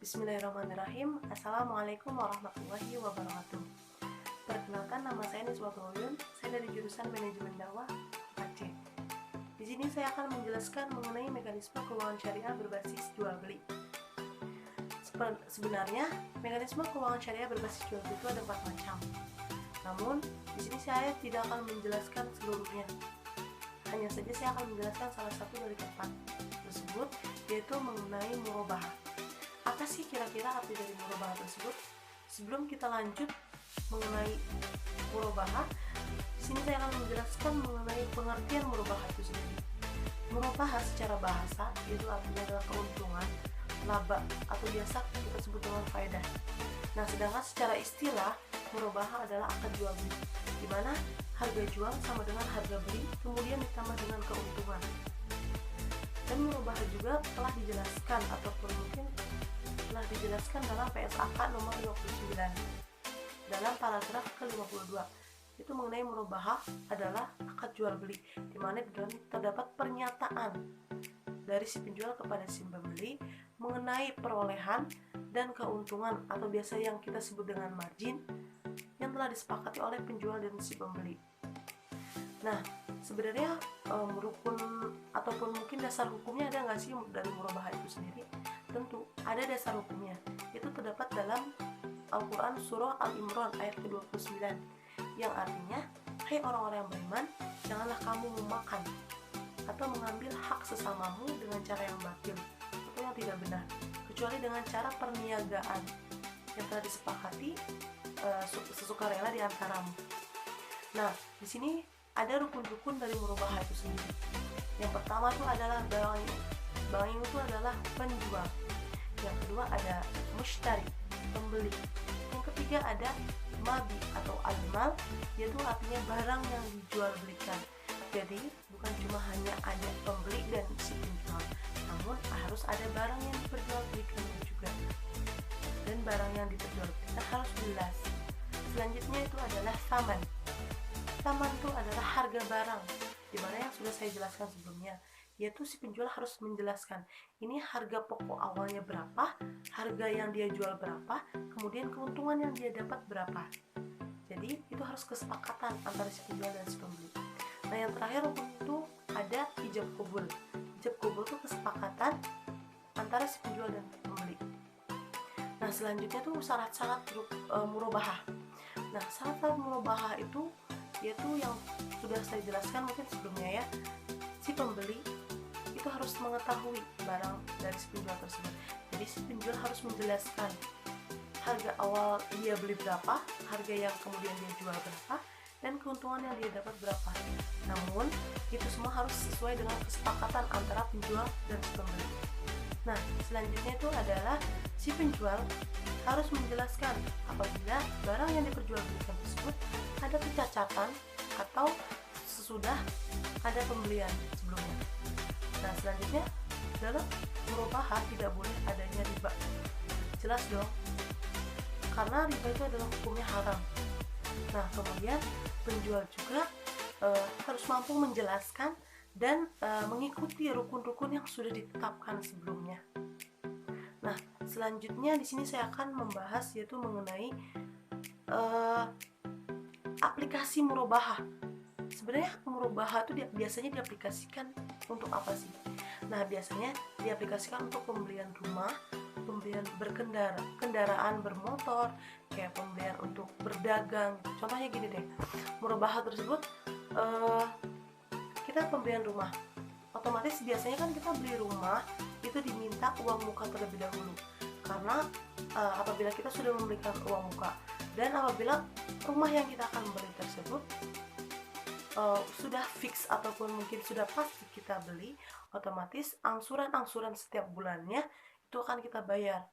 Bismillahirrahmanirrahim. Assalamualaikum warahmatullahi wabarakatuh. Perkenalkan, nama saya Niswa Gauyun. Saya dari jurusan Manajemen Dakwah Aceh. Di sini saya akan menjelaskan mengenai mekanisme keuangan syariah berbasis jual beli. Sebenarnya, mekanisme keuangan syariah berbasis jual beli itu ada 4 macam. Namun, di sini saya tidak akan menjelaskan seluruhnya. Hanya saja saya akan menjelaskan salah satu dari 4 tersebut, yaitu mengenai murabahah. Apa sih kira-kira arti dari murabahah tersebut? Sebelum kita lanjut mengenai murabahah, di sini saya akan menjelaskan mengenai pengertian murabahah itu sendiri. Murabahah secara bahasa itu artinya adalah keuntungan, laba, atau biasa kita sebut dengan faedah. Nah, sedangkan secara istilah, murabahah adalah akad jual beli, di mana harga jual sama dengan harga beli, kemudian ditambah dengan keuntungan. Dan murabahah juga telah dijelaskan ataupun mungkin telah dijelaskan dalam PSAK nomor 29 dalam paragraf ke-52. Itu mengenai murabahah adalah akad jual beli, di mana di dalam terdapat pernyataan dari si penjual kepada si pembeli mengenai perolehan dan keuntungan atau biasa yang kita sebut dengan margin yang telah disepakati oleh penjual dan si pembeli. Nah, sebenarnya rukun ataupun mungkin dasar hukumnya ada nggak sih dari murabahah itu sendiri? Tentu ada dasar hukumnya. Itu terdapat dalam Al-Quran Surah Al-Imran ayat ke-29 yang artinya, hai orang-orang yang beriman, janganlah kamu memakan atau mengambil hak sesamamu dengan cara yang batil atau yang tidak benar, kecuali dengan cara perniagaan yang telah disepakati sesukarela di antaramu. Nah, di sini ada rukun-rukun dari murabahah itu sendiri. Yang pertama itu adalah buying itu adalah penjual. Yang kedua ada mushtari, pembeli. Yang ketiga ada mabi atau al-mal, yaitu artinya barang yang dijual belikan. Jadi bukan cuma hanya ada pembeli dan si penjual, namun harus ada barang yang diperjualbelikan juga. Dan barang yang diperjualbelikan harus jelas. Selanjutnya itu adalah saman. Saman itu adalah harga barang, dimana yang sudah saya jelaskan sebelumnya, yaitu si penjual harus menjelaskan ini harga pokok awalnya berapa, harga yang dia jual berapa, kemudian keuntungan yang dia dapat berapa. Jadi itu harus kesepakatan antara si penjual dan si pembeli. Nah, yang terakhir itu ada ijab qabul. Ijab qabul itu kesepakatan antara si penjual dan pembeli. Nah, selanjutnya tuh syarat-syarat murabahah. Nah, syarat-syarat murabahah itu yaitu yang sudah saya jelaskan mungkin sebelumnya ya. Si pembeli itu harus mengetahui barang dari si penjual tersebut. Jadi si penjual harus menjelaskan harga awal dia beli berapa, harga yang kemudian dia jual berapa, dan keuntungan yang dia dapat berapa. Namun itu semua harus sesuai dengan kesepakatan antara penjual dan si pembeli. Nah, selanjutnya itu adalah si penjual harus menjelaskan apabila barang yang diperjualbelikan tersebut ada kecacatan atau sesudah ada pembelian sebelumnya. Nah, selanjutnya dalam murabahah tidak boleh adanya riba. Jelas dong, karena riba itu adalah hukumnya haram. Nah, kemudian penjual juga harus mampu menjelaskan dan mengikuti rukun-rukun yang sudah ditetapkan sebelumnya. Nah, selanjutnya di sini saya akan membahas yaitu mengenai aplikasi murabahah. Sebenarnya murabahah itu biasanya diaplikasikan untuk apa sih? Nah, biasanya diaplikasikan untuk pembelian rumah, pembelian kendaraan bermotor, kayak pembelian untuk berdagang. Contohnya gini deh, murabahah tersebut kita pembelian rumah, otomatis biasanya kan kita beli rumah itu diminta uang muka terlebih dahulu, karena apabila kita sudah memberikan uang muka dan apabila rumah yang kita akan beli tersebut sudah fix ataupun mungkin sudah pasti kita beli, otomatis angsuran setiap bulannya itu akan kita bayar.